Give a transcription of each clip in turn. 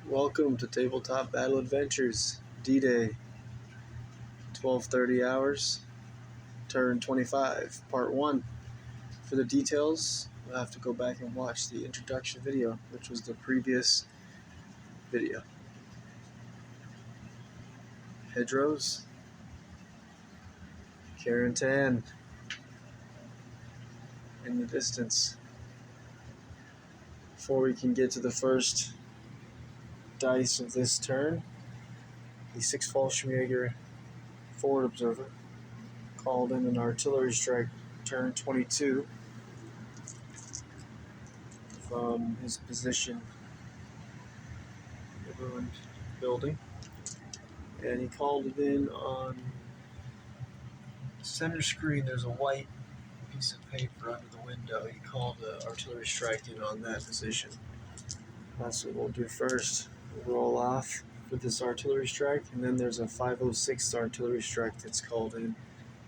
Welcome to Tabletop Battle Adventures, DDay, 1230 hours, Turn 25, Part 1. For the details, you'll have to go back and watch the introduction video, which was the previous video. Hedgerows, Carentan in the distance. Before we can get to the first dice of this turn, the 6 Fallschirmjäger forward observer called in an artillery strike turn 22 from his position in the ruined building, and he called it in on the center screen. There's a white piece of paper under the window. He called the artillery strike in on that position. That's what we'll do first. We'll roll off with this artillery strike, and then there's a 506 artillery strike that's called in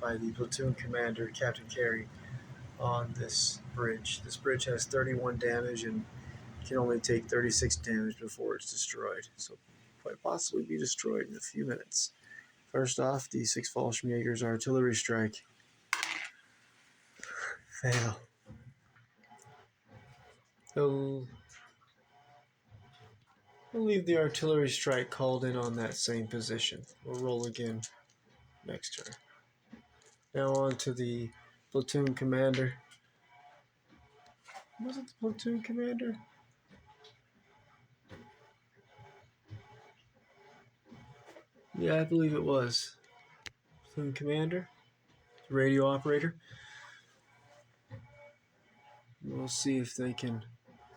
by the platoon commander, Captain Carey, on this bridge. This bridge has 31 damage and can only take 36 damage before it's destroyed, so quite possibly be destroyed in a few minutes. First off, the 6 Fallschirmjäger's artillery strike. Fail. We'll leave the artillery strike called in on that same position. We'll roll again next turn. Now on to the platoon commander. Was it the platoon commander? Yeah, I believe it was. Platoon commander, radio operator. We'll see if they can.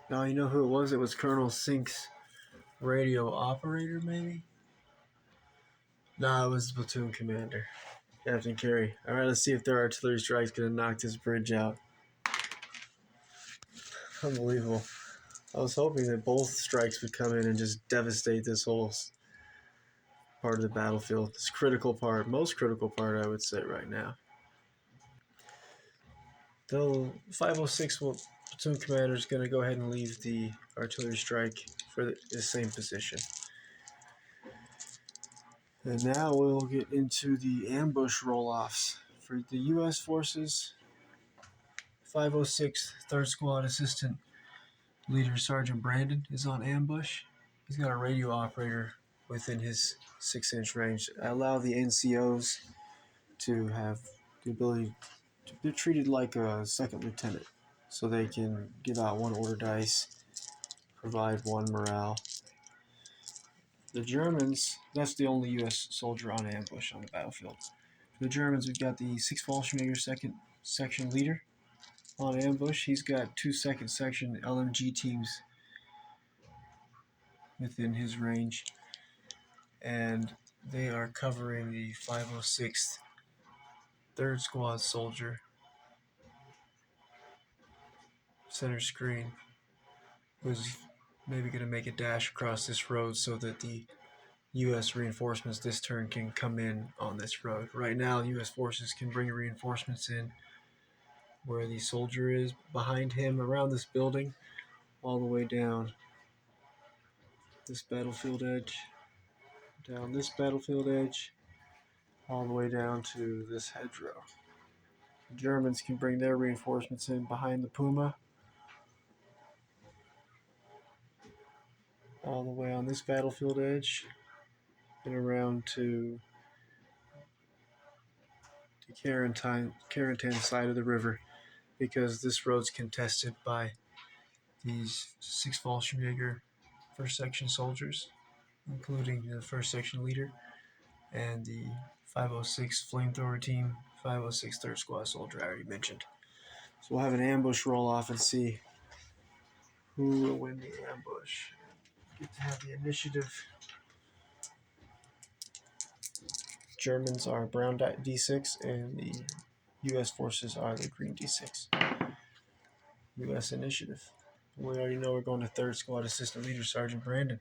Now you know who it was. It was Colonel Sink's radio operator, maybe? Nah, it was the platoon commander, Captain Carey. Alright, let's see if their artillery strike's gonna knock this bridge out. Unbelievable. I was hoping that both strikes would come in and just devastate this whole part of the battlefield. This critical part, most critical part, I would say right now. The 506 platoon commander is going to go ahead and leave the artillery strike for the same position. And now we'll get into the ambush roll-offs. For the U.S. forces, 506 3rd Squad Assistant Leader Sergeant Brandon is on ambush. He's got a radio operator within his 6-inch range. I allow the NCOs to have the ability to be treated like a second lieutenant, so they can give out 1 order dice, provide 1 morale. The Germans, that's the only U.S. soldier on ambush on the battlefield. For the Germans, we've got the 6 Fallschirmjäger 2nd Section Leader on ambush. He's got 2 2nd Section LMG teams within his range, and they are covering the 506th 3rd Squad soldier. Center screen, who's maybe going to make a dash across this road so that the U.S. reinforcements this turn can come in on this road. Right now, U.S. forces can bring reinforcements in where the soldier is, behind him, around this building, all the way down this battlefield edge, down this battlefield edge, all the way down to this hedgerow. The Germans can bring their reinforcements in behind the Puma, all the way on this battlefield edge, and around to the Carentan side of the river, because this road's contested by these 6 Fallschirmjäger 1st Section soldiers, including the 1st Section leader and the 506 flamethrower team, 506 3rd Squad soldier I already mentioned. So we'll have an ambush roll off and see who will win the ambush. Get to have the initiative. Germans are brown D6 and the U.S. forces are the green D6. U.S. initiative. We already know we're going to 3rd Squad Assistant Leader Sergeant Brandon.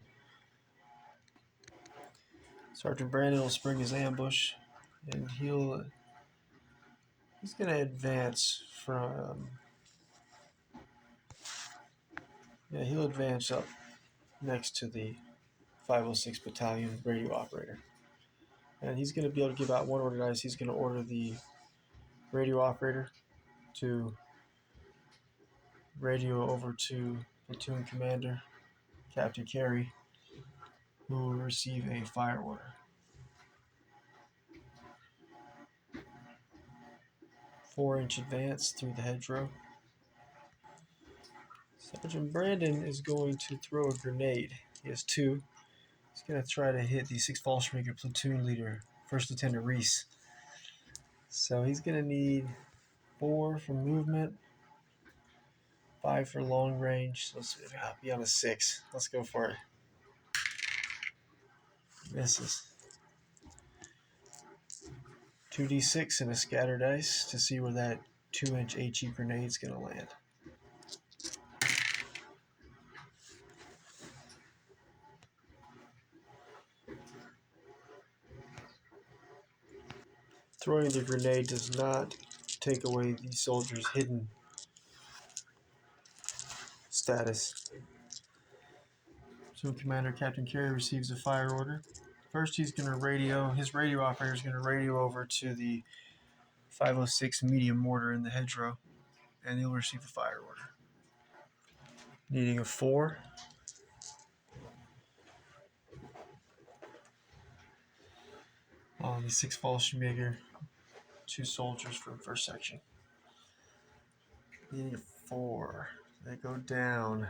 Sergeant Brandon will spring his ambush, and he's going to advance from... he'll advance up next to the 506 Battalion radio operator. And he's going to be able to give out one order dice. He's going to order the radio operator to radio over to platoon commander Captain Carey, who will receive a fire order. 4-inch advance through the hedgerow. Sergeant Brandon is going to throw a grenade. He has 2. He's going to try to hit the 6th Fallschirmjäger platoon leader, First Lieutenant Reese. So he's going to need 4 for movement, 5 for long range. So let's be on a 6. Let's go for it. Misses. 2d6 and a scatter dice to see where that 2-inch HE grenade is going to land. Throwing the grenade does not take away the soldier's hidden status. So Commander Captain Carey receives a fire order. First, he's going to his radio operator is going to radio over to the 506 medium mortar in the hedgerow, and he'll receive a fire order. Needing a 4. On the 6th Fallschirmjäger, 2 soldiers from 1st section. Needing a 4. They go down.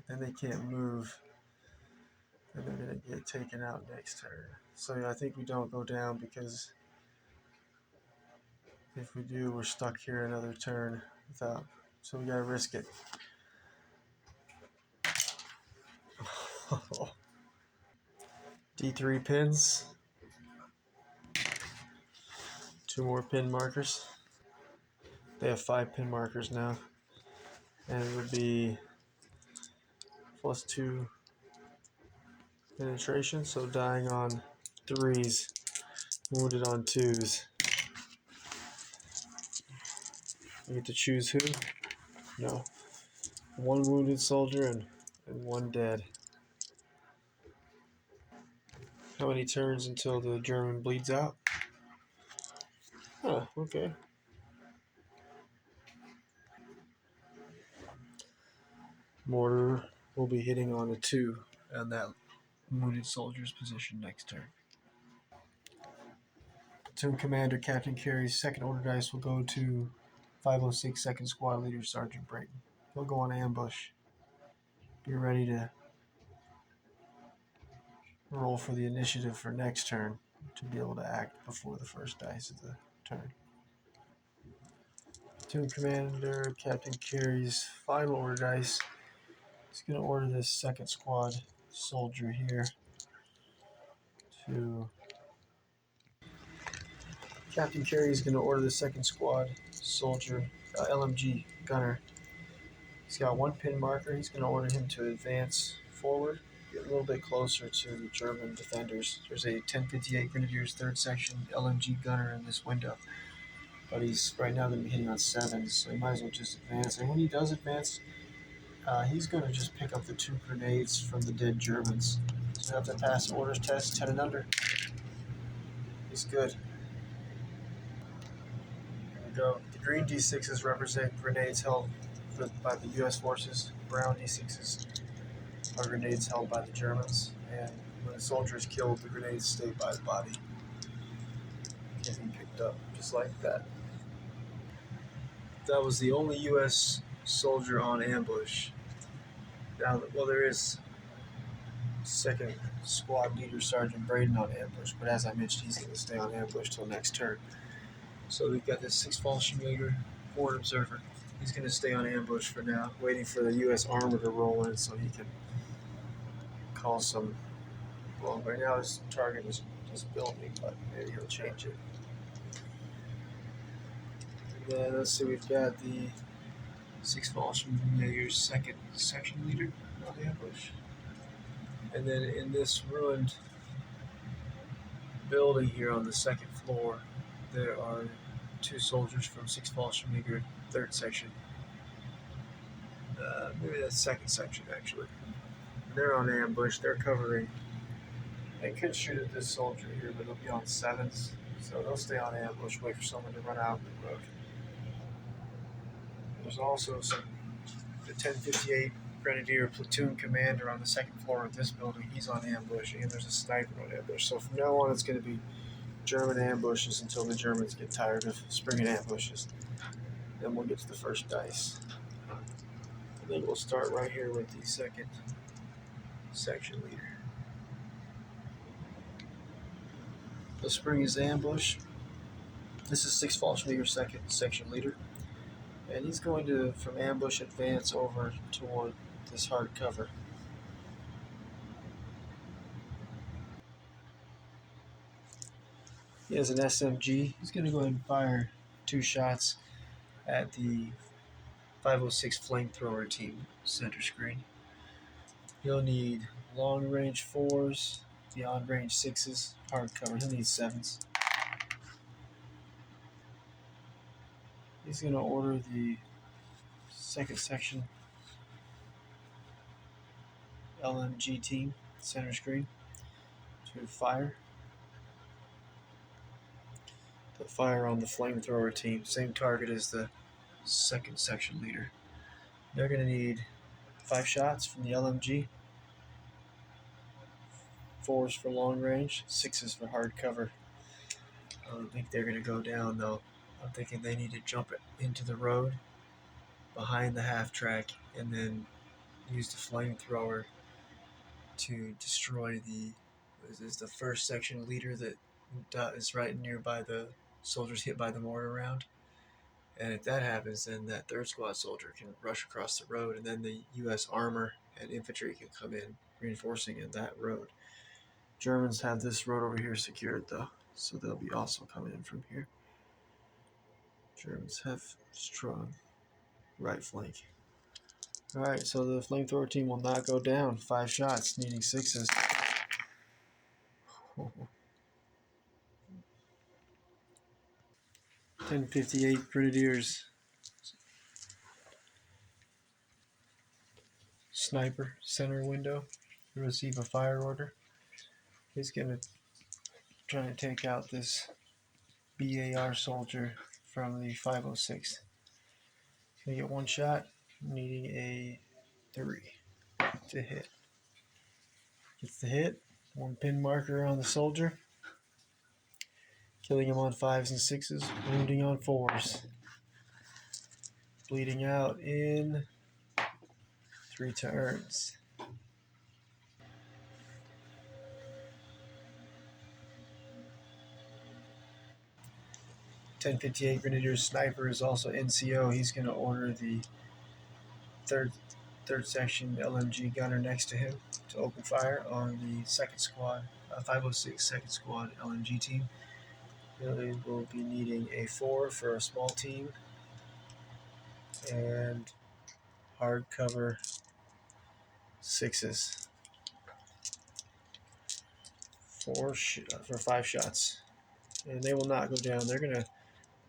Then they can't move. And they're going to get taken out next turn. So yeah, I think we don't go down because if we do, we're stuck here another turn without. So we got to risk it. D3 pins. 2 more pin markers. They have 5 pin markers now. And it would be +2 penetration, so dying on 3s, wounded on 2s. You get to choose who? No. 1 wounded soldier and 1 dead. How many turns until the German bleeds out? Huh, okay. Mortar will be hitting on a 2 on that wounded soldier's position next turn. Platoon Commander Captain Carey's 2nd order dice will go to 506 2nd Squad Leader Sergeant Brayton. He'll go on ambush. Be ready to roll for the initiative for next turn to be able to act before the first dice of the turn. Platoon Commander Captain Carey's final order dice. He's going to order this 2nd Squad soldier here to... Captain Carey is going to order the 2nd Squad soldier, LMG gunner. He's got 1 pin marker. He's going to order him to advance forward, get a little bit closer to the German defenders. There's a 1058 Grenadiers 3rd Section LMG gunner in this window, but he's right now going to be hitting on 7s, so he might as well just advance. And when he does advance, he's going to just pick up the 2 grenades from the dead Germans. So he'll have to pass the orders test, 10 and under. He's good. Here we go. The green D6s represent grenades held by the U.S. forces. Brown D6s are grenades held by the Germans. And when a soldier is killed, the grenades stay by the body, getting picked up just like that. That was the only U.S. soldier on ambush. Now, well, there is 2nd Squad Leader Sergeant Brayden on ambush, but as I mentioned, he's going to stay on ambush till next turn. So we've got this 6th Fallschirmjäger forward observer. He's going to stay on ambush for now, waiting for the U.S. armor to roll in so he can call some. Well, right now his target is just building, but maybe he'll change it. And then let's see, we've got the 6th Fallschirmjäger's 2nd section leader on ambush. And then in this ruined building here on the 2nd floor, there are 2 soldiers from 6th Fallschirmjäger 3rd section. Maybe that's 2nd section, actually. they're on ambush. They're covering. They could shoot at this soldier here, but they'll be on 7s. So they'll stay on ambush, wait for someone to run out the road. There's also the 1058 Grenadier platoon commander on the second floor of this building. He's on ambush, and there's a sniper on ambush. So from now on, it's going to be German ambushes until the Germans get tired of springing ambushes. Then we'll get to the first dice. I think we'll start right here with the second section leader. The spring is ambush. This is 6 Fallschläger second section leader. And he's going to, from ambush, advance over toward this hard cover. He has an SMG. He's going to go ahead and fire 2 shots at the 506 flamethrower team, center screen. He'll need long range 4s, beyond range 6s, hard cover. He'll need 7s. He's going to order the second section LMG team, center screen, to fire. They'll fire on the flamethrower team, same target as the second section leader. They're going to need 5 shots from the LMG, 4s for long range, 6s for hard cover. I don't think they're going to go down though. I'm thinking they need to jump into the road behind the half track and then use the flamethrower to destroy the first section leader that is right nearby the soldiers hit by the mortar round. And if that happens, then that 3rd squad soldier can rush across the road, and then the U.S. armor and infantry can come in, reinforcing in that road. Germans have this road over here secured, though, so they'll be also coming in from here. Germans have strong right flank. All right, so the flamethrower team will not go down. 5 shots, needing 6s. 1058 Grenadiers. Sniper, center window. Receive a fire order. He's going to try and take out this BAR soldier from the 506. Going to get 1 shot, needing a 3 to hit. Gets the hit. 1 pin marker on the soldier. Killing him on 5s and 6s. Wounding on 4s. Bleeding out in 3 turns. .1058 Grenadier Sniper is also NCO. He's going to order the third section LMG gunner next to him to open fire on the second squad, 506 second squad LMG team. They will be needing a 4 for a small team and hard cover 6s. 4 for 5 shots. And they will not go down. They're going to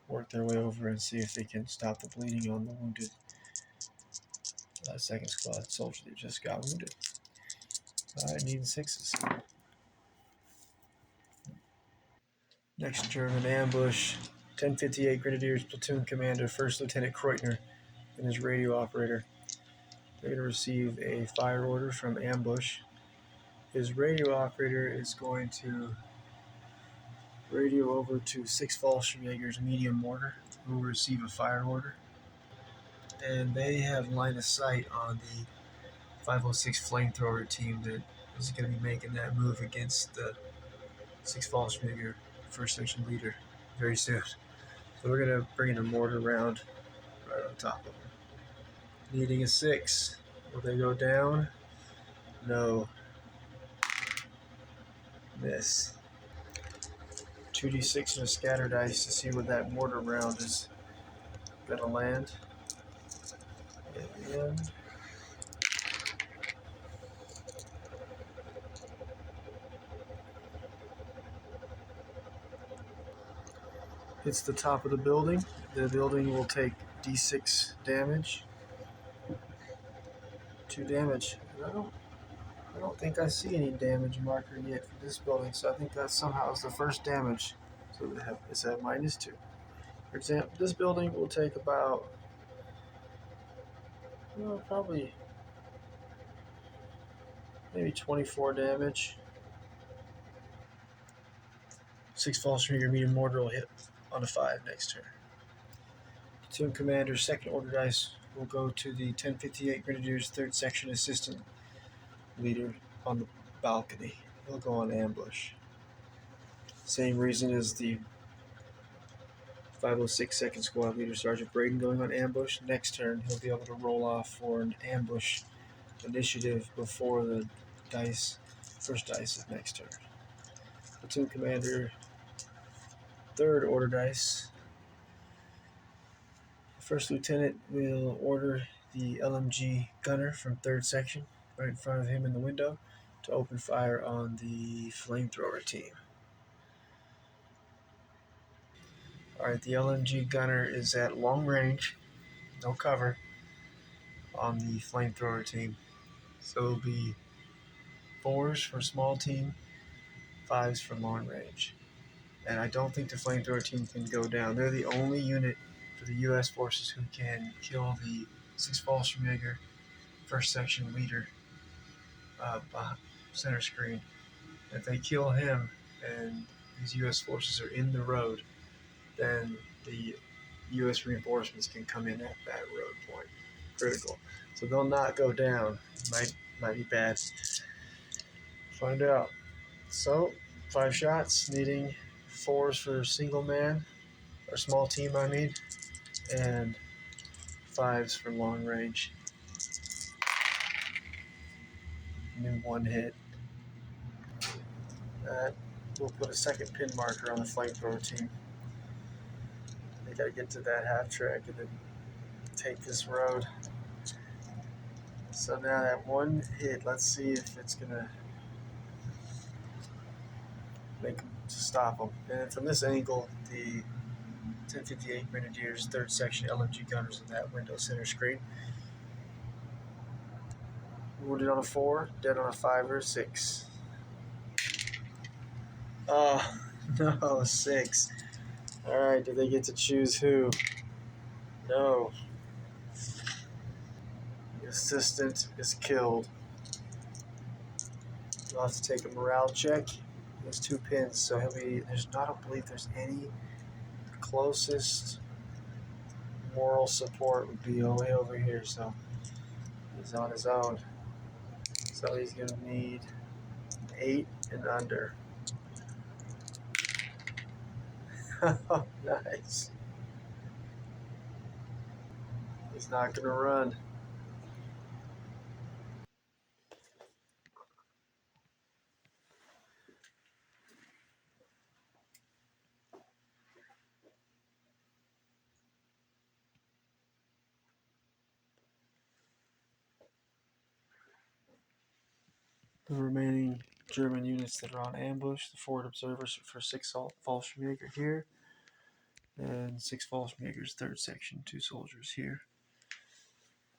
work their way over and see if they can stop the bleeding on the wounded second squad soldier that just got wounded. Alright, needing 6s. Next German ambush. 1058 Grenadiers platoon commander, 1st Lieutenant Kreutner, and his radio operator. They're going to receive a fire order from ambush. His radio operator is going to radio over to 6 Fallschläger's medium mortar, who will receive a fire order. And they have line of sight on the 506 flamethrower team that is going to be making that move against the 6 Fallschläger first section leader very soon. So we're going to bring in a mortar round right on top of them. Needing a 6. Will they go down? No. Miss. 2d6 and a scatter dice to see what that mortar round is going to land. And hits the top of the building. The building will take d6 damage. 2 damage. No. I don't think I see any damage marker yet for this building, so I think that somehow is the first damage. So it's at -2. For example, this building will take about, well, probably maybe 24 damage. 6 falls from your medium mortar will hit on a 5 next turn. Platoon Commander's second order dice will go to the 1058 Grenadiers 3rd Section Assistant Leader on the balcony. He'll go on ambush. Same reason as the 506 2nd Squad Leader Sergeant Braden going on ambush. Next turn, he'll be able to roll off for an ambush initiative before the first dice of next turn. Platoon Commander, 3rd Order dice. The First Lieutenant will order the LMG gunner from 3rd Section, right in front of him in the window, to open fire on the flamethrower team. Alright, the LMG gunner is at long range, no cover, on the flamethrower team. So it'll be 4s for small team, 5s for long range. And I don't think the flamethrower team can go down. They're the only unit for the U.S. forces who can kill the 6 Fallschirmjäger 1st Section leader center screen. If they kill him and these U.S. forces are in the road, then the U.S. reinforcements can come in at that road point. Critical. So they'll not go down. Might be bad. Find out. So 5 shots, needing 4s for single man, or small team I mean, and 5s for long range. New 1 hit. We'll put a second pin marker on the flamethrower team. They gotta get to that half track and then take this road. So now that 1 hit, let's see if it's gonna make them stop them. And from this angle, the 1058 Grenadiers 3rd Section LMG gunners in that window center screen. Wounded on a 4, dead on a 5 or a 6. Oh, no, 6. Alright, do they get to choose who? No. The assistant is killed. You'll have to take a morale check. He has 2 pins, so there's not a belief there's any. Closest moral support would be way over here, so he's on his own. So he's going to need 8 and under. Oh, nice. He's not going to run. The remaining German units that are on ambush, the forward observers for 6 Fallschirmjäger here, and 6 Fallschirmjägers 3rd Section, 2 soldiers here.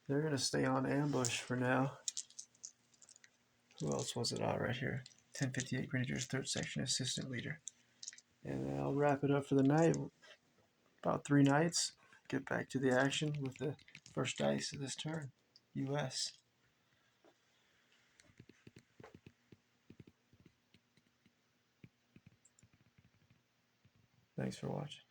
They're going to stay on ambush for now. Who else was it? Right here. 1058 Grenadiers 3rd Section Assistant Leader. And I'll wrap it up for the night. About 3 nights. Get back to the action with the first dice of this turn. U.S. Thanks for watching.